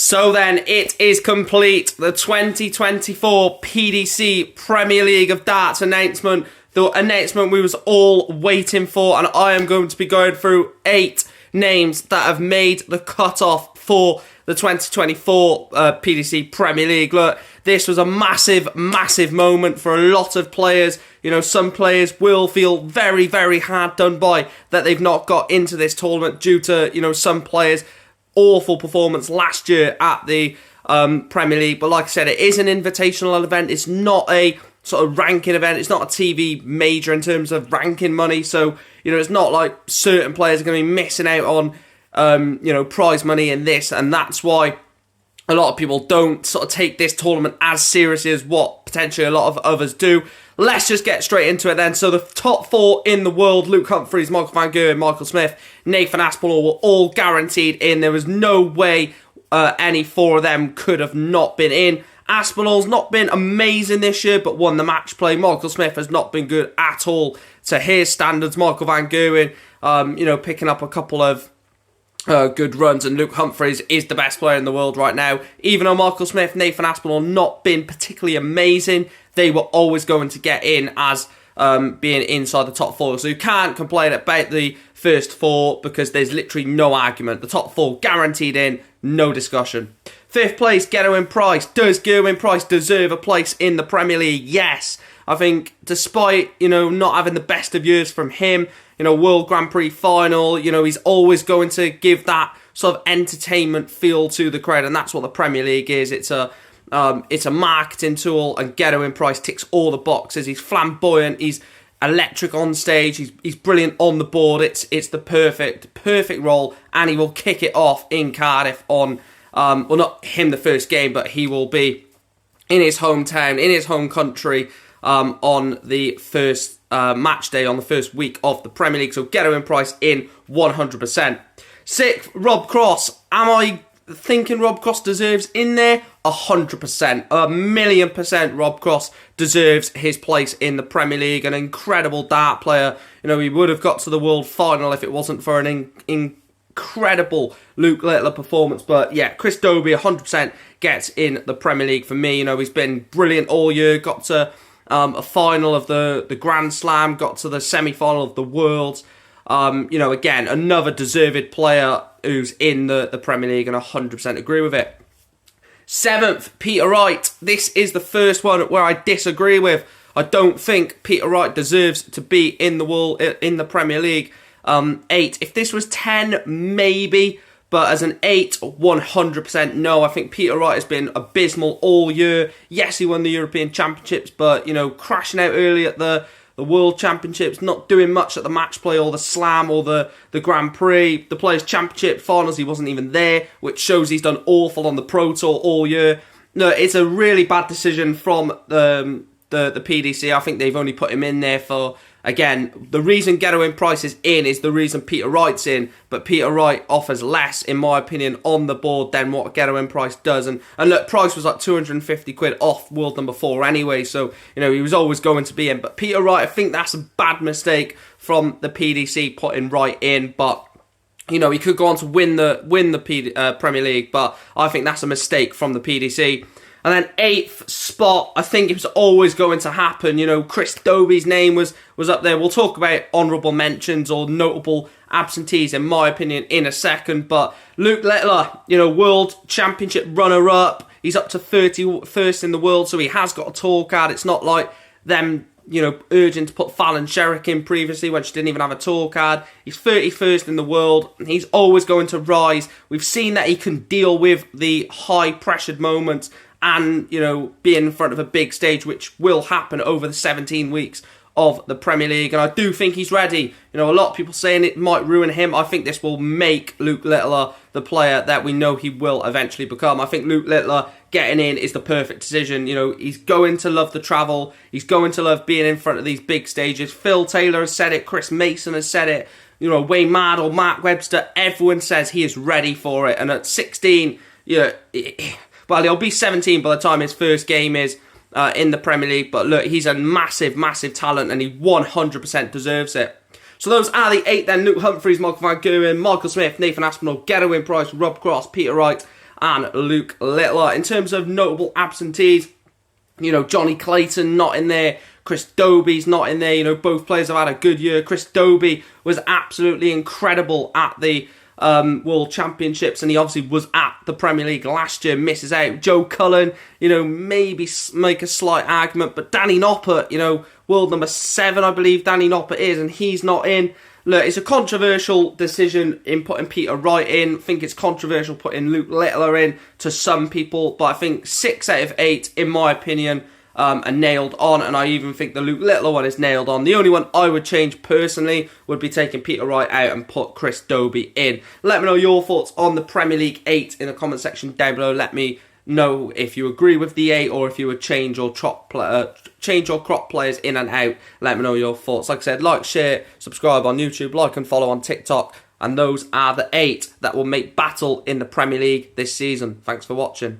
So then it is complete. The 2024 PDC Premier League of Darts announcement. The announcement we was all waiting for, and I am going to be going through 8 names that have made the cut-off for the 2024 PDC Premier League. Look, this was a massive, massive moment for a lot of players. You know, some players will feel very, very hard done by that they've not got into this tournament due to, you know, some players' awful performance last year at the Premier League. But like I said, it is an invitational event. It's not a sort of ranking event. It's not a TV major in terms of ranking money. So, you know, it's not like certain players are going to be missing out on, you know, prize money in this. And that's why a lot of people don't sort of take this tournament as seriously as what potentially a lot of others do. Let's just get straight into it then. So the top 4 in the world, Luke Humphries, Michael van Gerwen, Michael Smith, Nathan Aspinall, were all guaranteed in. There was no way any 4 of them could have not been in. Aspinall's not been amazing this year, but won the match play. Michael Smith has not been good at all to his standards. Michael van Gerwen, you know, picking up a couple of good runs, and Luke Humphries is the best player in the world right now. Even though Michael Smith, Nathan Aspinall not been particularly amazing, they were always going to get in as being inside the top 4. So you can't complain about the first 4 because there's literally no argument. The top 4 guaranteed in, no discussion. 5th place, Gerwyn Price. Does Gerwyn Price deserve a place in the Premier League? Yes. I think despite, you know, not having the best of years from him, you know, World Grand Prix final, you know, he's always going to give that sort of entertainment feel to the crowd, and that's what the Premier League is. It's a marketing tool, and Gerwyn Price ticks all the boxes. He's flamboyant, he's electric on stage, he's brilliant on the board. It's the perfect role, and he will kick it off in Cardiff on, well, not him the first game, but he will be in his hometown, in his home country, on the first match day, on the first week of the Premier League. So Gerwyn Price in 100%. 6th, Rob Cross. Am I thinking Rob Cross deserves in there? 100%. 1,000,000% Rob Cross deserves his place in the Premier League. An incredible dart player. You know, he would have got to the World Final if it wasn't for an incredible Luke Littler performance. But yeah, Chris Dobey 100% gets in the Premier League for me. You know, he's been brilliant all year. Got to a final of the Grand Slam, got to the semi-final of the Worlds. You know, again, another deserved player who's in the Premier League, and 100% agree with it. 7th, Peter Wright. This is the first one where I disagree with. I don't think Peter Wright deserves to be in the Premier League. 8. If this was 10, maybe. But as an 8, 100% no. I think Peter Wright has been abysmal all year. Yes, he won the European Championships, but, you know, crashing out early at the World Championships, not doing much at the match play or the Slam or the Grand Prix. The Players' Championship finals, he wasn't even there, which shows he's done awful on the Pro Tour all year. No, it's a really bad decision from the PDC. I think they've only put him in there for, again, the reason Gerwyn Price is in is the reason Peter Wright's in, but Peter Wright offers less, in my opinion, on the board than what Gerwyn Price does. And look, Price was like 250 quid off world number 4 anyway, so, you know, he was always going to be in. But Peter Wright, I think that's a bad mistake from the PDC putting Wright in, but, you know, he could go on to win the Premier League, but I think that's a mistake from the PDC. And then 8th spot, I think it was always going to happen. You know, Chris Dobey's name was up there. We'll talk about honourable mentions or notable absentees, in my opinion, in a second. But Luke Littler, you know, World Championship runner-up. He's up to 31st in the world, so he has got a tour card. It's not like them, you know, urging to put Fallon Sherrick in previously when she didn't even have a tour card. He's 31st in the world. He's always going to rise. We've seen that he can deal with the high-pressured moments and, you know, be in front of a big stage, which will happen over the 17 weeks of the Premier League. And I do think he's ready. You know, a lot of people saying it might ruin him. I think this will make Luke Littler the player that we know he will eventually become. I think Luke Littler getting in is the perfect decision. You know, he's going to love the travel. He's going to love being in front of these big stages. Phil Taylor has said it. Chris Mason has said it. You know, Wayne Mardle, Mark Webster, everyone says he is ready for it. And at 16, you know, well, he'll be 17 by the time his first game is in the Premier League. But look, he's a massive, massive talent, and he 100% deserves it. So those are the 8 then. Luke Humphries, Michael van Gerwen, Michael Smith, Nathan Aspinall, Gerwyn Price, Rob Cross, Peter Wright, and Luke Littler. In terms of notable absentees, you know, Johnny Clayton not in there, Chris Dobie's not in there. You know, both players have had a good year. Chris Dobie was absolutely incredible at the World Championships, and he obviously was at the Premier League last year, misses out. Joe Cullen, you know, maybe make a slight argument, but Danny Noppert, you know, world number 7, I believe Danny Noppert is, and he's not in. Look, it's a controversial decision in putting Peter Wright in. I think it's controversial putting Luke Littler in to some people, but I think 6 out of 8, in my opinion, are nailed on, and I even think the Luke Littler one is nailed on. The only one I would change personally would be taking Peter Wright out and put Chris Dobie in. Let me know your thoughts on the Premier League 8 in the comment section down below. Let me know if you agree with the 8 or if you would change or crop players in and out. Let me know your thoughts. Like I said, like, share, subscribe on YouTube, like and follow on TikTok, and those are the 8 that will make battle in the Premier League this season. Thanks for watching.